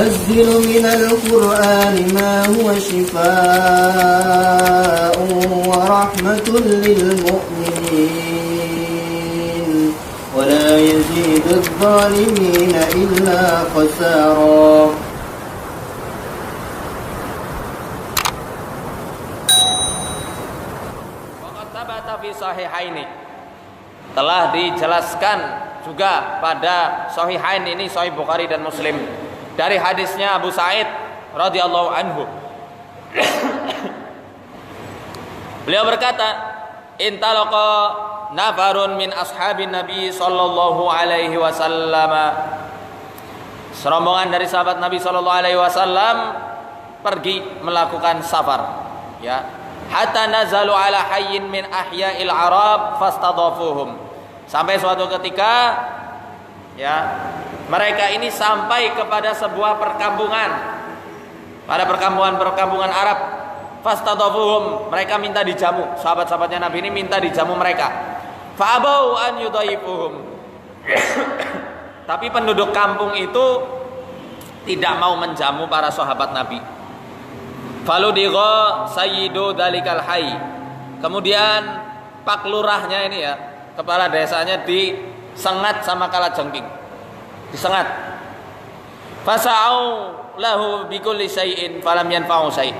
وننزل من القرآن ما هو شفاء ورحمة للمؤمنين ولا يزيد الظالمين إلا خسارا. Waqad thabata fi sahihaini, telah dijelaskan juga pada Sahihain ini, Sahih Bukhari dan Muslim, dari hadisnya Abu Sa'id radhiyallahu anhu. Beliau berkata, intalaqa nafarun min ashabin Nabi sallallahu alaihi wasallam, serombongan dari sahabat Nabi sallallahu alaihi wasallam pergi melakukan safar, ya, hatta nazalu ala hayyin min ahya'il Arab fastadafuhum, sampai suatu ketika, ya, mereka ini sampai kepada sebuah perkampungan, pada perkampungan Arab. Fastadafuhum, mereka minta dijamu, sahabat-sahabatnya Nabi ini minta dijamu mereka. Fa'abau an yudhaifuhum, tapi penduduk kampung itu tidak mau menjamu para sahabat Nabi. Faludigha sayyidu dalikal hayy, kemudian pak lurahnya ini, ya, kepala desanya disengat sama kalajengking, disengat. Fasa'au lahu bikulli syai'in falam yanfa'u syai',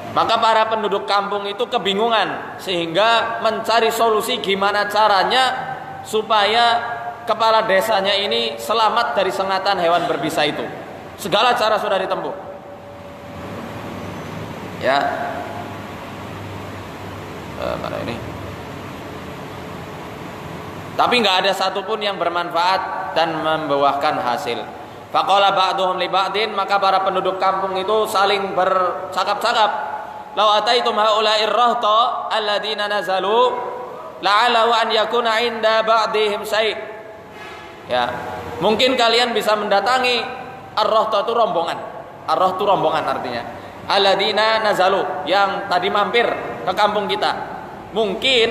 maka para penduduk kampung itu kebingungan sehingga mencari solusi gimana caranya supaya kepala desanya ini selamat dari sengatan hewan berbisa itu. Segala cara sudah ditempuh, ya. Mana ini? Tapi nggak ada satupun yang bermanfaat dan membuahkan hasil. Faqala ba'duhum li ba'din, maka para penduduk kampung itu saling bercakap-cakap. Lau ataitum haula'ir rahta alladziina nazalu la'alahu an yakuna 'inda ba'dihim syai'. Ya, mungkin kalian bisa mendatangi ar-rahta itu rombongan. Ar-rahta itu rombongan artinya. Alladziina nazalu, yang tadi mampir ke kampung kita. Mungkin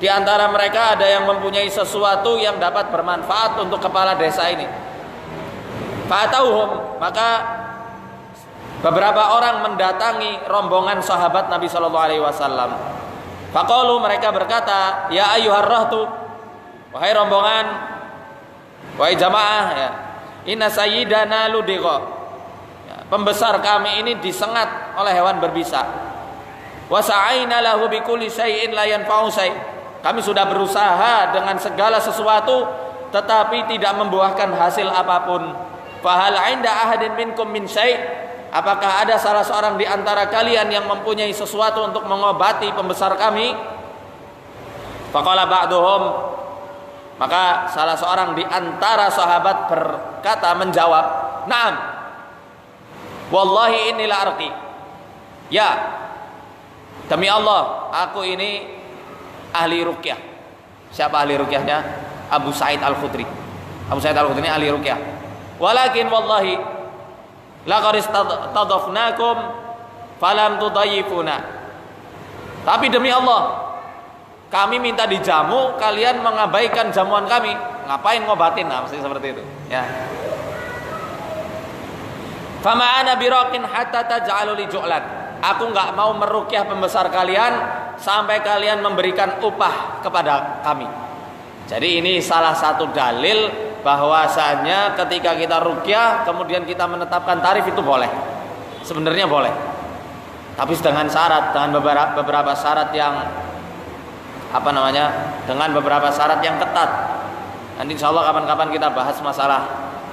di antara mereka ada yang mempunyai sesuatu yang dapat bermanfaat untuk kepala desa ini. Fa'atauhum, maka beberapa orang mendatangi rombongan sahabat Nabi sallallahu alaihi wasallam. Faqalu, mereka berkata, ya ayyuhar rahtu, wahai rombongan, wahai jamaah, ya, inna sayyidana ludigha, ya, pembesar kami ini disengat oleh hewan berbisa. Wa sa'aina lahu bikulli syai'in la yanfa'u syai', kami sudah berusaha dengan segala sesuatu tetapi tidak membuahkan hasil apapun. Fahal 'inda ahadin minkum min syai', apakah ada salah seorang di antara kalian yang mempunyai sesuatu untuk mengobati pembesar kami? Faqala ba'duhum, maka salah seorang di antara sahabat berkata, menjawab, na'am, wallahi inni la arqi, ya, demi Allah aku ini ahli ruqyah. Siapa ahli ruqyahnya? Abu Sa'id Al-Khudri. Abu Sa'id Al-Khudri ini ahli ruqyah. Walakin wallahi laqad istadafnakum falam tudayyifuna, tapi demi Allah kami minta dijamu, kalian mengabaikan jamuan kami. Ngapain ngobatin? Nah, mesti seperti itu, ya. Fama ana biraqin hatta taj'alu li ju'lan, aku enggak mau meruqyah pembesar kalian sampai kalian memberikan upah kepada kami. Jadi ini salah satu dalil bahwasanya ketika kita ruqyah kemudian kita menetapkan tarif itu boleh, sebenarnya boleh, tapi dengan syarat, dengan beberapa syarat yang dengan beberapa syarat yang ketat. Nanti insya Allah kapan-kapan kita bahas masalah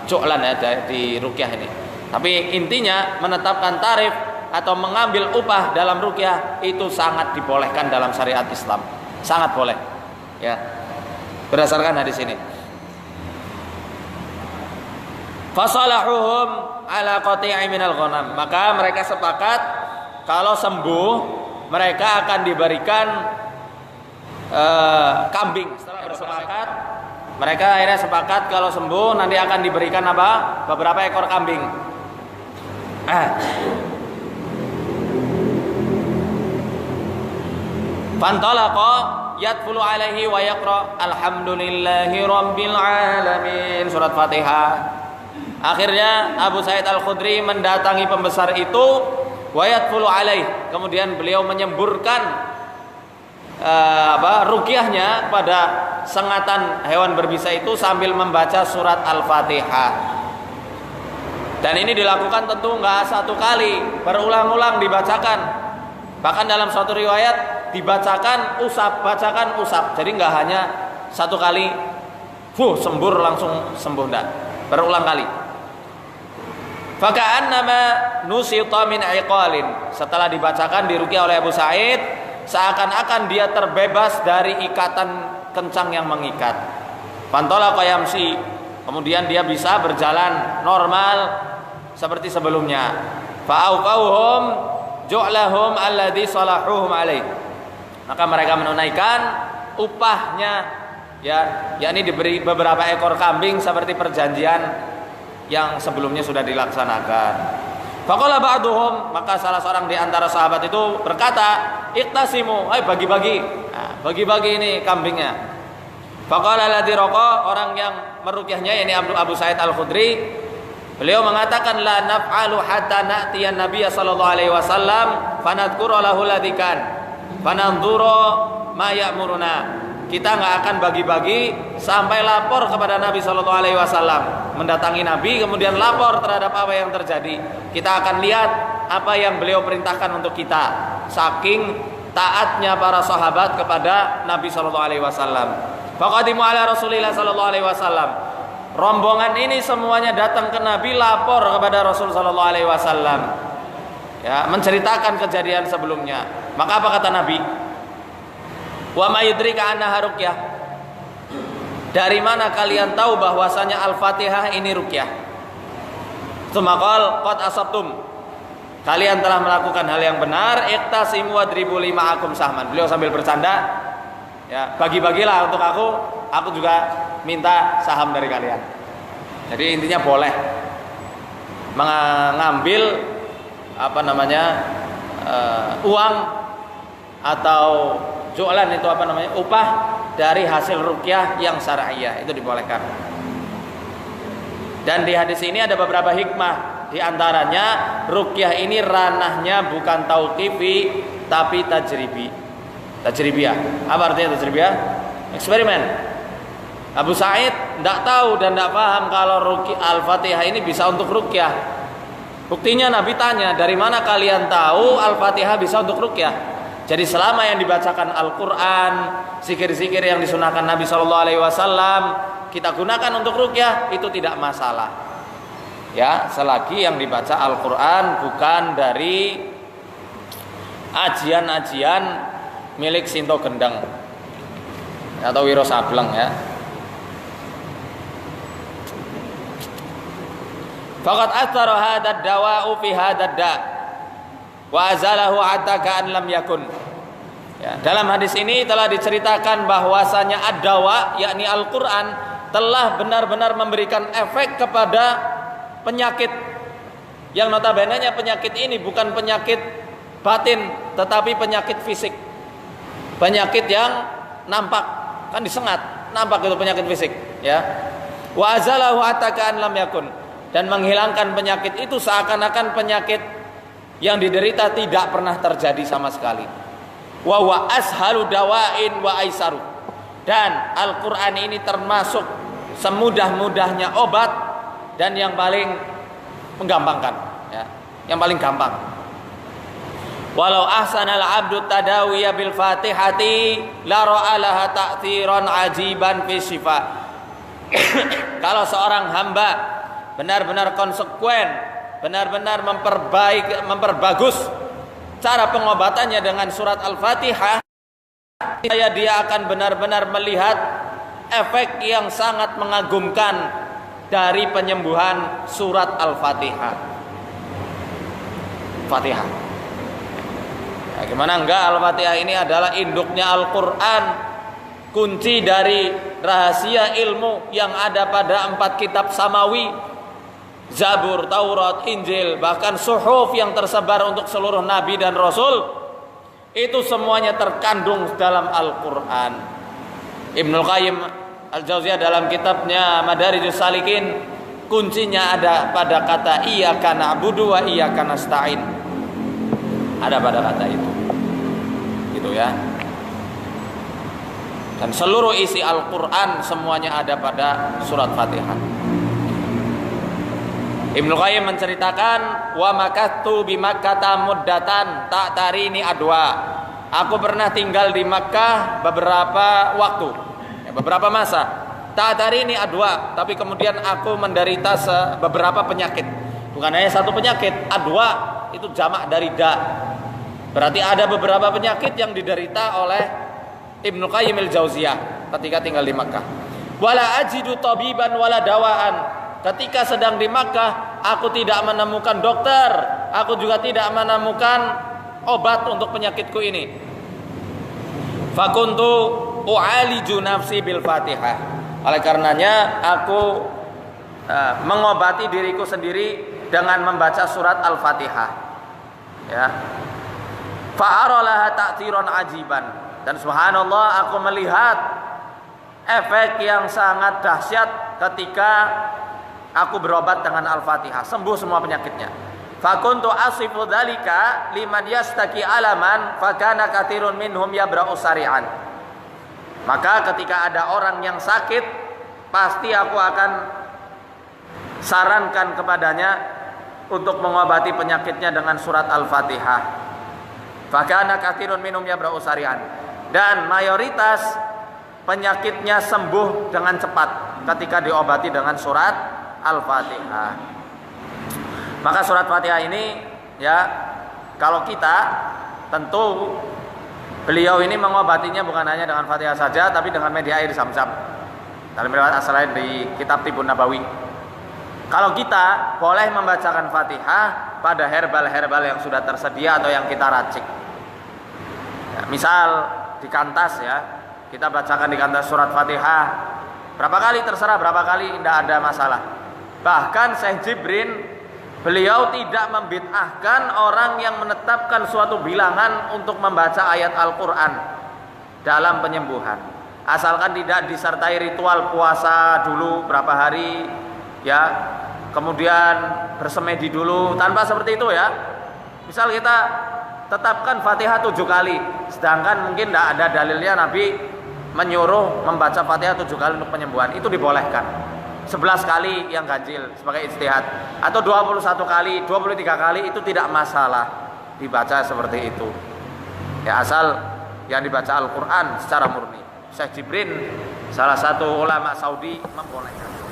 ju'lan, ya, di ruqyah ini. Tapi intinya menetapkan tarif atau mengambil upah dalam ruqyah itu sangat dibolehkan dalam syariat Islam, sangat boleh, ya, berdasarkan hadis ini. Fasalahuhum ala qati'i minal ghanam, maka mereka sepakat kalau sembuh mereka akan diberikan kambing. Setelah bersepakat, mereka akhirnya sepakat kalau sembuh nanti akan diberikan apa? Beberapa ekor kambing. Fantalaqa yadfulu alaihi wa yaqra alhamdulillahi rabbil alamin, surat Fatihah. Akhirnya Abu Sa'id Al-Khudri mendatangi pembesar itu, wa yadkhulu alaih. Kemudian beliau menyemburkan ruqyahnya pada sengatan hewan berbisa itu sambil membaca surat Al-Fatihah. Dan ini dilakukan tentu enggak satu kali, berulang-ulang dibacakan. Bahkan dalam suatu riwayat dibacakan usap, bacakan usap. Jadi enggak hanya satu kali sembur langsung sembuh, enggak, berulang kali. Faka'annama nusita min iqalin. Setelah dibacakan diruqyah oleh Abu Sa'id, seakan-akan dia terbebas dari ikatan kencang yang mengikat. Fantalaqa yamsi, kemudian dia bisa berjalan normal seperti sebelumnya. Fa'auqauhum ju'lahum alladhi salahuhum alaih. Maka mereka menunaikan upahnya, yakni diberi beberapa ekor kambing seperti perjanjian yang sebelumnya sudah dilaksanakan. Faqala ba'duhum, maka salah seorang di antara sahabat itu berkata, "Iqtasimu, ayo bagi-bagi." Nah, bagi-bagi ini kambingnya. Faqala alladhi raqa, orang yang meruqyahnya yakni Abu Sa'id Al-Khudri, beliau mengatakan, "La naf'alu hatta na'tiyan Nabiy sallallahu alaihi wasallam fanadhkuru lahu ladikan fananzuru ma ya'muruna." Kita nggak akan bagi-bagi sampai lapor kepada Nabi Shallallahu Alaihi Wasallam, mendatangi Nabi kemudian lapor terhadap apa yang terjadi. Kita akan lihat apa yang beliau perintahkan untuk kita. Saking taatnya para sahabat kepada Nabi Shallallahu Alaihi Wasallam. Faqadimu ala Rasulillah Shallallahu Alaihi Wasallam. Rombongan ini semuanya datang ke Nabi, lapor kepada Rasul Shallallahu Alaihi Wasallam, ya, menceritakan kejadian sebelumnya. Maka apa kata Nabi? Wa may yudrika annaha ruqyah. Dari mana kalian tahu bahwasanya Al-Fatihah ini ruqyah? Tsumaqal qad asabtum. Kalian telah melakukan hal yang benar, iqtasimu wadribu lima'akum sahman. Beliau sambil bercanda, ya, bagi-bagilah untuk aku juga minta saham dari kalian. Jadi intinya boleh mengambil uang atau jualan itu upah dari hasil ruqyah yang syar'iyah, itu dibolehkan. Dan di hadis ini ada beberapa hikmah. Di antaranya ruqyah ini ranahnya bukan tauqifi tapi tajribiyah. Apa artinya tajribiyah? Eksperimen. Abu Sa'id tidak tahu dan tidak paham kalau Al-Fatihah ini bisa untuk ruqyah. Buktinya Nabi tanya, dari mana kalian tahu Al-Fatihah bisa untuk ruqyah? Jadi selama yang dibacakan Al-Quran, zikir-zikir yang disunahkan Nabi SAW, kita gunakan untuk ruqyah, itu tidak masalah. Ya, selagi yang dibaca Al-Quran bukan dari ajian-ajian milik Sinto Gendeng atau Wiro Sableng, ya. Faqad athara hadad dawa'u fi hadad da' wa azalahu hatta ka'an lam yakun. Ya, dalam hadis ini telah diceritakan bahwasanya ad-dawa yakni Al-Qur'an telah benar-benar memberikan efek kepada penyakit yang notabene-nya penyakit ini bukan penyakit batin tetapi penyakit fisik. Penyakit yang nampak, kan disengat, nampak itu penyakit fisik, ya. Wa azalahu hatta ka'an lam yakun, dan menghilangkan penyakit itu seakan-akan penyakit yang diderita tidak pernah terjadi sama sekali. Wa wa ashalu dawain wa aisaru, dan Al-Qur'an ini termasuk semudah-mudahnya obat dan yang paling menggampangkan, ya, yang paling gampang. Walau ahsanal abdu tadawiya bil Fatihati la ra'alaha ta'thiran ajiban fi syifa. Kalau seorang hamba benar-benar konsekuen, benar-benar memperbagus cara pengobatannya dengan surat Al-Fatihah, dia akan benar-benar melihat efek yang sangat mengagumkan dari penyembuhan surat Al-Fatihah. Fatihah. Ya, gimana enggak, Al-Fatihah ini adalah induknya Al-Quran, kunci dari rahasia ilmu yang ada pada 4 kitab samawi, Zabur, Taurat, Injil, bahkan suhuf yang tersebar untuk seluruh nabi dan rasul, itu semuanya terkandung dalam Al-Quran. Ibnul Qayyim Al-Jauziyah dalam kitabnya Madarijus Salikin kuncinya ada pada kata iyyaka na'budu wa iyyaka nasta'in. Ada pada kata itu. Gitu ya. Dan seluruh isi Al-Qur'an semuanya ada pada surat Fatihah. Ibnu Qayyim menceritakan wa makattu bi Makkah muddatan ta'tarini adwa. Aku pernah tinggal di Makkah beberapa waktu, beberapa masa. Ta'tarini adwa, tapi kemudian aku menderita beberapa penyakit. Bukan hanya satu penyakit, adwa itu jamak dari da. Berarti ada beberapa penyakit yang diderita oleh Ibnu Qayyim al-Jauziyah ketika tinggal di Makkah. Wala ajidu tabiban wala dawaan. Ketika sedang di Makkah, aku tidak menemukan dokter, aku juga tidak menemukan obat untuk penyakitku ini. Fakuntu u'aliju nafsi bil Fatihah. Oleh karenanya aku mengobati diriku sendiri dengan membaca surat Al-Fatihah. Ya. Fa'aralaha ta'tiran ajiban. Dan subhanallah, aku melihat efek yang sangat dahsyat ketika aku berobat dengan Al-Fatihah, sembuh semua penyakitnya. Fakuntu asifu dzalika liman yastaki alaman fakana katsirun minhum yabra'u sari'an. Maka ketika ada orang yang sakit, pasti aku akan sarankan kepadanya untuk mengobati penyakitnya dengan surat Al-Fatihah. Fakana katsirun minhum yabra'u sari'an. Dan mayoritas penyakitnya sembuh dengan cepat ketika diobati dengan surat Al-Fatihah. Maka surat Fatihah ini ya, kalau kita tentu beliau ini mengobatinya bukan hanya dengan Fatihah saja, tapi dengan media air Zam-Zam. Dalam riwayat asalnya di kitab Tibun Nabawi. Kalau kita boleh membacakan Fatihah pada herbal-herbal yang sudah tersedia atau yang kita racik. Ya, misal di kantas ya, kita bacakan di kantas surat Fatihah. Berapa kali terserah, berapa kali tidak ada masalah. Bahkan Syekh Jibrin beliau tidak membid'ahkan orang yang menetapkan suatu bilangan untuk membaca ayat Al-Quran dalam penyembuhan, asalkan tidak disertai ritual puasa dulu berapa hari ya, kemudian bersemedi dulu, tanpa seperti itu ya. Misal kita tetapkan Fatihah 7 kali, sedangkan mungkin tidak ada dalilnya Nabi menyuruh membaca Fatihah 7 kali untuk penyembuhan, itu dibolehkan. 11 kali yang ganjil sebagai ijtihad, atau 21 kali, 23 kali, itu tidak masalah dibaca seperti itu ya, asal yang dibaca Al-Quran secara murni. Syekh Jibrin, salah satu ulama Saudi, membolehkan.